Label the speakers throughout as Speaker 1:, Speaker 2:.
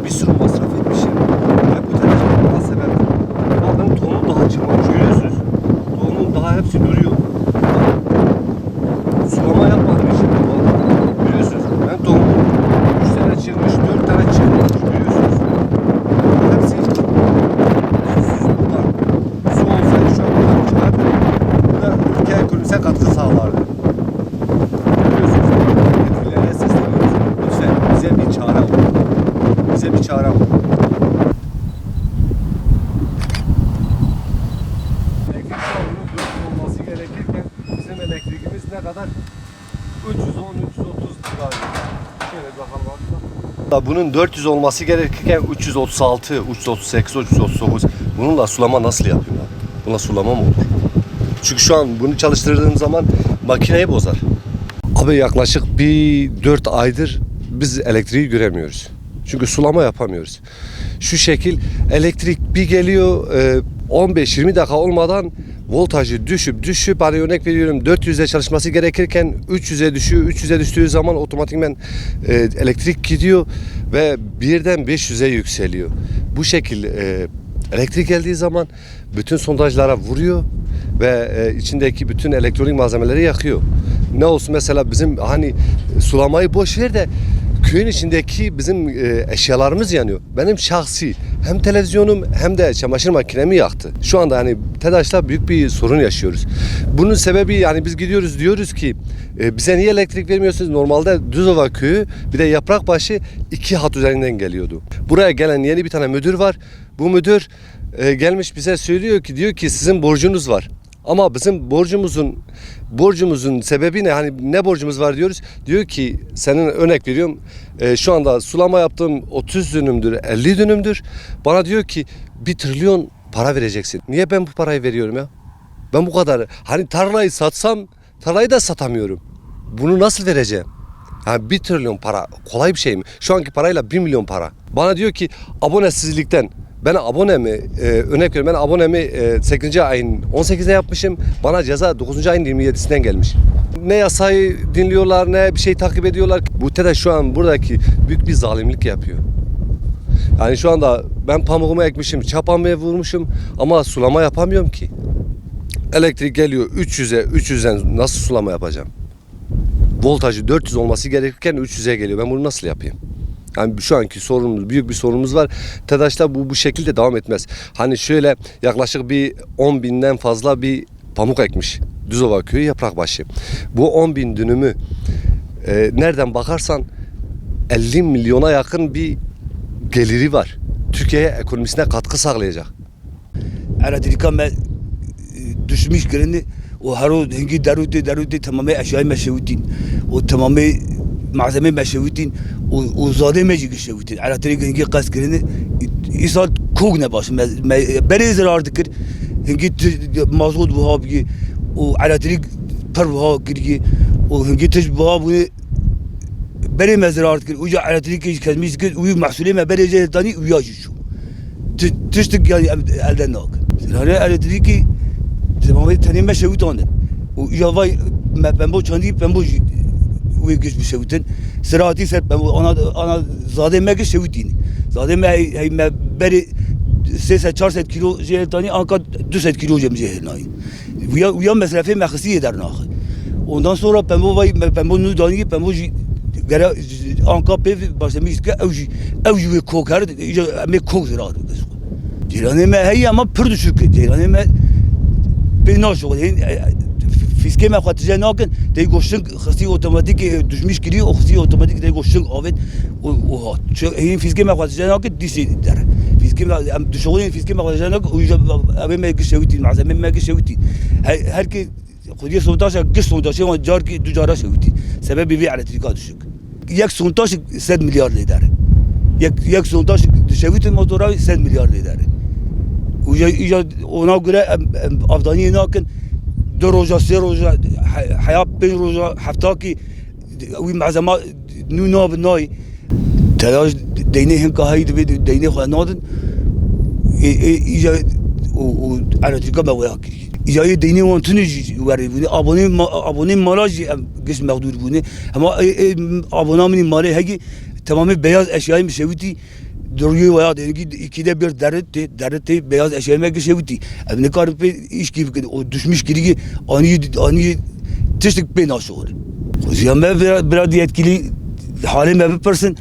Speaker 1: bir sürü masraf etmişim. Ve bu telefonun sebep. Bakın tohum daha çıkmamış, görüyorsunuz. Tohumun daha hepsi duruyor. Sulama yapmadım şimdi. Görüyorsunuz. Ben tohum 3 tane çıkmış, 4 tane çıkmamış. Görüyorsunuz. Hepsi susuz burada. Su olsaydı şu an buradan çıkardı. Bu da ülke ekonomisine katkı sağlardı. Görüyorsunuz. Yetkililere sesleniyoruz. Lütfen bize bir çare olun. Bize bir çare olun. Elektrik sorunun 4 olması gerekirken bizim elektriğimiz ne kadar? 310-330 civarı. Şöyle bakalım. Bunun 400 olması gerekirken 336, 338, 339. Bununla sulama nasıl yapıyor abi? Buna sulama mı olur? Çünkü şu an bunu çalıştırdığım zaman makineyi bozar. Abi yaklaşık bir 4 aydır biz elektriği göremiyoruz. Çünkü sulama yapamıyoruz. Şu şekil elektrik bir geliyor 15-20 dakika olmadan voltajı düşüp hani örnek veriyorum 400'e çalışması gerekirken 300'e düşüyor. 300'e düştüğü zaman otomatikman elektrik gidiyor ve birden 500'e yükseliyor. Bu şekil elektrik geldiği zaman bütün sondajlara vuruyor ve içindeki bütün elektronik malzemeleri yakıyor. Ne olsun mesela bizim hani sulamayı boş ver de köyün içindeki bizim eşyalarımız yanıyor. Benim şahsi hem televizyonum hem de çamaşır makinemi yaktı. Şu anda hani TEDAŞ'ta büyük bir sorun yaşıyoruz. Bunun sebebi yani biz gidiyoruz diyoruz ki bize niye elektrik vermiyorsunuz? Normalde Düzova köyü bir de Yaprakbaşı 2 hat üzerinden geliyordu. Buraya gelen yeni bir tane müdür var. Bu müdür gelmiş bize söylüyor ki diyor ki sizin borcunuz var. Ama bizim borcumuzun sebebi ne? Hani ne borcumuz var diyoruz. Diyor ki senin örnek veriyorum. Şu anda sulama yaptığım 30 dönümdür, 50 dönümdür. Bana diyor ki 1 trilyon para vereceksin. Niye ben bu parayı veriyorum ya? Ben bu kadar hani tarlayı satsam tarlayı da satamıyorum. Bunu nasıl vereceğim? Yani 1 trilyon para kolay bir şey mi? Şu anki parayla 1 milyon para. Bana diyor ki abonesizlikten. Ben abonemi örnek veriyorum, ben abonemi 8. ayın 18'de yapmışım. Bana ceza 9. ayın 27'sinden gelmiş. Ne yasayı dinliyorlar ne bir şey takip ediyorlar. Bu TEDAŞ şu an buradaki büyük bir zalimlik yapıyor. Yani şu anda ben pamuğumu ekmişim, çapamı vurmuşum ama sulama yapamıyorum ki. Elektrik geliyor 300'den nasıl sulama yapacağım? Voltajı 400 olması gerekirken 300'e geliyor. Ben bunu nasıl yapayım? Yani şu anki sorunumuz, büyük bir sorunumuz var. TEDAŞ'ta bu şekilde devam etmez. Hani şöyle yaklaşık bir 10 binden fazla bir pamuk ekmiş. Düzova köyü Yaprakbaşı. Bu 10 bin dönümü nereden bakarsan 50 milyona yakın bir geliri var. Türkiye'ye ekonomisine katkı sağlayacak.
Speaker 2: Elektrika düşmüş geleni o haro hengi daruti tamamen eşyayı meşevutin. O tamamen malzeme meşevutin. O zade mecik şevutin. Elektrik hengi kas geleni isal kogne baş. Beri zarar dikir. Hengi mazot bu abi o elektrik per bu abi o hengi tez bu abi beri mezrar dikir. Uca elektrik kezmiş ki uyu mahsulü me beri cehtani uyacı şu. Tüştük yani elden nak. Yani elektriki tamamen tanıma şevutanım. O yavay ben bu çandi ben bu uyguş bir şevutan. Sırati ser ben bu ana zade me şevutin. Zade me beri 3-4 kilo cehtani anka 200 kilo cehtani. Uya mesrafe mekhsi eder nak. Ondan sonra ben bu nudani ben bu gara anka pe başlamış ki evji kokar me kok ziraat. Ceylanı me hey ama pür düşük. Ceylanı me binaş olun. Fiske me xatice nakin. Dey goşun xasi otomatik düşmüş giriyor. O xasi otomatik dey goşun evet. O hat. Çünkü fiske me xatice nakin disi der. Fiske me düşüğün fiske me xatice nakin. Uca abi me gişevitin. Malzeme me gişevitin. Herki خودی سونتاش گشت سونتاشه و جار کی دو جارا شویتی سبب بی الکتریکا düşük. یک سونتاش 100 milyar lider. یک سونتاش شویت موتورا 100 milyar lider. Uca ona göre afdani nakin 2 roja 3 roja hayat 5 roja haftaki وی معزما نو ناب نای تلاش دینه هم که هایی دینه خواهد نادن ایجا الکتریکا مویاکی ایجای دینه وان تونجی وری بودی abone مالاجی گش مقدور بودی اما abone منی مالی هایی تمام beyaz eşyayı مشویتی duruyor veya dengi ikide bir derette beyaz eşeğime geçebitti. Ne kadar iş gibi o düşmüş gibi ani tıştık ben nasıl olur. Ziyame biraz yetkili halim evi person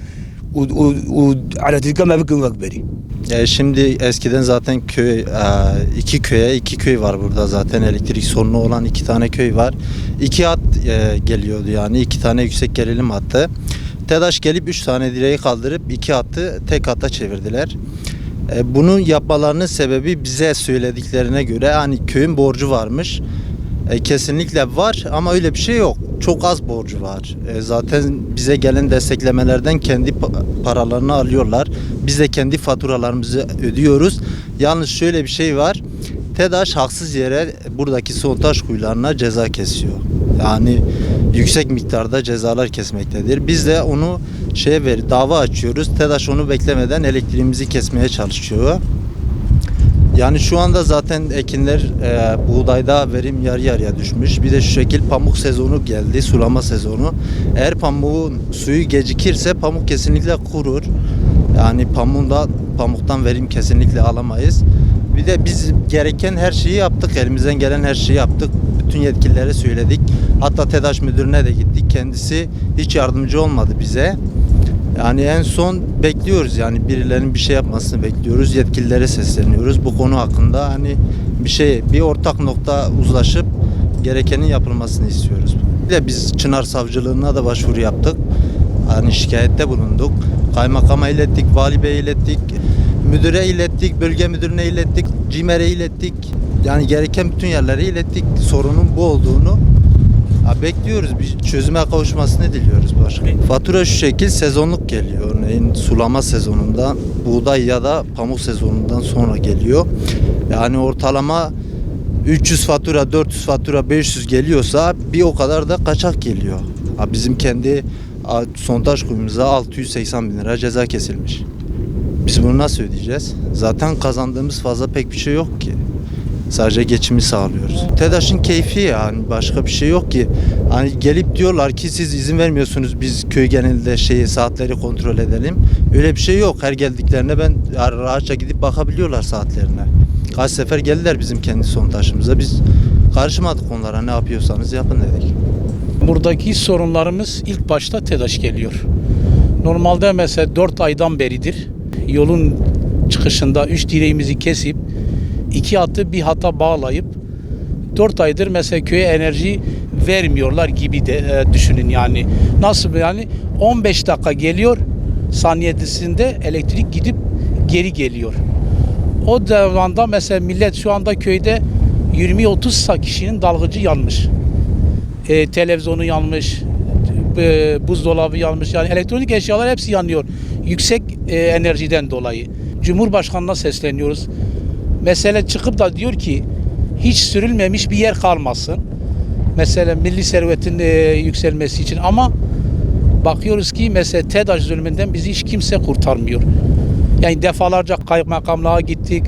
Speaker 2: o elektrika evi kılmak beri.
Speaker 3: Şimdi eskiden zaten iki köy var burada zaten elektrik sorunu olan 2 tane köy var. 2 hat geliyordu yani 2 tane yüksek gerilim hattı. TEDAŞ gelip 3 tane direği kaldırıp 2 hattı tek hatta çevirdiler. Bunun yapmalarının sebebi bize söylediklerine göre hani köyün borcu varmış. Kesinlikle var ama öyle bir şey yok. Çok az borcu var. Zaten bize gelen desteklemelerden kendi paralarını alıyorlar. Biz de kendi faturalarımızı ödüyoruz. Yalnız şöyle bir şey var. TEDAŞ haksız yere buradaki sondaj kuyularına ceza kesiyor. Yani yüksek miktarda cezalar kesmektedir. Biz de onu dava açıyoruz. TEDAŞ onu beklemeden elektriğimizi kesmeye çalışıyor. Yani şu anda zaten ekinler buğdayda verim yarı yarıya düşmüş. Bir de şu şekil pamuk sezonu geldi, sulama sezonu. Eğer pamuğun suyu gecikirse pamuk kesinlikle kurur. Yani pamuktan verim kesinlikle alamayız. Bir de biz gereken her şeyi yaptık, elimizden gelen her şeyi yaptık. Bütün yetkililere söyledik. Hatta TEDAŞ müdürüne de gittik. Kendisi hiç yardımcı olmadı bize. Yani en son bekliyoruz yani birilerinin bir şey yapmasını bekliyoruz. Yetkililere sesleniyoruz. Bu konu hakkında hani bir ortak nokta uzlaşıp gerekenin yapılmasını istiyoruz. Bir de biz Çınar Savcılığına da başvuru yaptık. Hani şikayette bulunduk. Kaymakama ilettik, vali beye ilettik, müdüre ilettik, bölge müdürüne ilettik, CİMER'e ilettik. Yani gereken bütün yerlere ilettik. Sorunun bu olduğunu bekliyoruz. Bir çözüme kavuşmasını diliyoruz başkanım. Fatura şu şekil sezonluk geliyor. Örneğin sulama sezonundan, buğday ya da pamuk sezonundan sonra geliyor. Yani ortalama 300 fatura, 400 fatura, 500 geliyorsa bir o kadar da kaçak geliyor. Bizim kendi sondaj kuyumuza 680 bin lira ceza kesilmiş. Biz bunu nasıl ödeyeceğiz? Zaten kazandığımız fazla pek bir şey yok ki. Sadece geçimi sağlıyoruz. TEDAŞ'ın keyfi yani başka bir şey yok ki. Hani gelip diyorlar ki siz izin vermiyorsunuz biz köy genelinde saatleri kontrol edelim. Öyle bir şey yok. Her geldiklerine ben rahatça gidip bakabiliyorlar saatlerine. Kaç sefer geldiler bizim kendi sondajımıza. Biz karışmadık onlara, ne yapıyorsanız yapın dedik.
Speaker 4: Buradaki sorunlarımız ilk başta TEDAŞ geliyor. Normalde mesela 4 aydan beridir yolun çıkışında 3 direğimizi kesip 2 hattı bir hata bağlayıp 4 aydır mesela köye enerji vermiyorlar gibi de düşünün yani. Nasıl yani 15 dakika geliyor, saniyesinde elektrik gidip geri geliyor. O zamanda mesela millet şu anda köyde 20-30 kişinin dalgıcı yanmış. Televizyonu yanmış, buzdolabı yanmış. Yani elektronik eşyalar hepsi yanıyor. Yüksek enerjiden dolayı. Cumhurbaşkanına sesleniyoruz. Mesele çıkıp da diyor ki hiç sürülmemiş bir yer kalmasın. Mesela milli servetin yükselmesi için ama bakıyoruz ki mesela TEDAŞ zulmünden bizi hiç kimse kurtarmıyor. Yani defalarca kaymakamlığa gittik,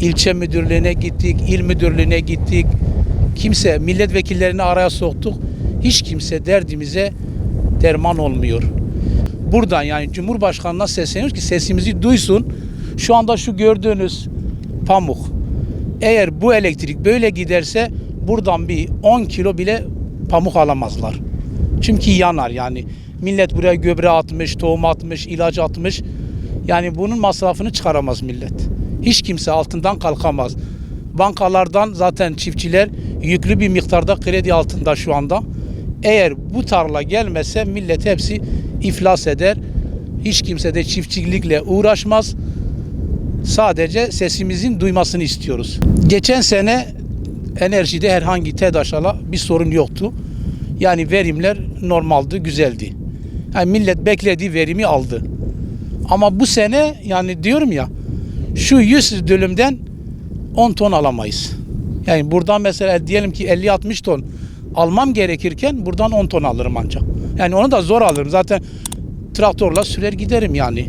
Speaker 4: ilçe müdürlüğüne gittik, il müdürlüğüne gittik. Kimse, milletvekillerini araya soktuk. Hiç kimse derdimize derman olmuyor. Buradan yani Cumhurbaşkanı'na sesleniyoruz ki sesimizi duysun. Şu anda şu gördüğünüz pamuk. Eğer bu elektrik böyle giderse buradan bir 10 kilo bile pamuk alamazlar. Çünkü yanar yani. Millet buraya gübre atmış, tohum atmış, ilaç atmış. Yani bunun masrafını çıkaramaz millet. Hiç kimse altından kalkamaz. Bankalardan zaten çiftçiler yüklü bir miktarda kredi altında şu anda. Eğer bu tarla gelmese millet hepsi iflas eder. Hiç kimse de çiftçilikle uğraşmaz. Sadece sesimizin duymasını istiyoruz. Geçen sene enerjide herhangi TEDAŞ'la bir sorun yoktu. Yani verimler normaldi, güzeldi. Yani millet beklediği verimi aldı. Ama bu sene yani diyorum ya şu 100 dönümden 10 ton alamayız. Yani buradan mesela diyelim ki 50-60 ton almam gerekirken buradan 10 ton alırım ancak. Yani onu da zor alırım. Zaten traktörle sürer giderim yani.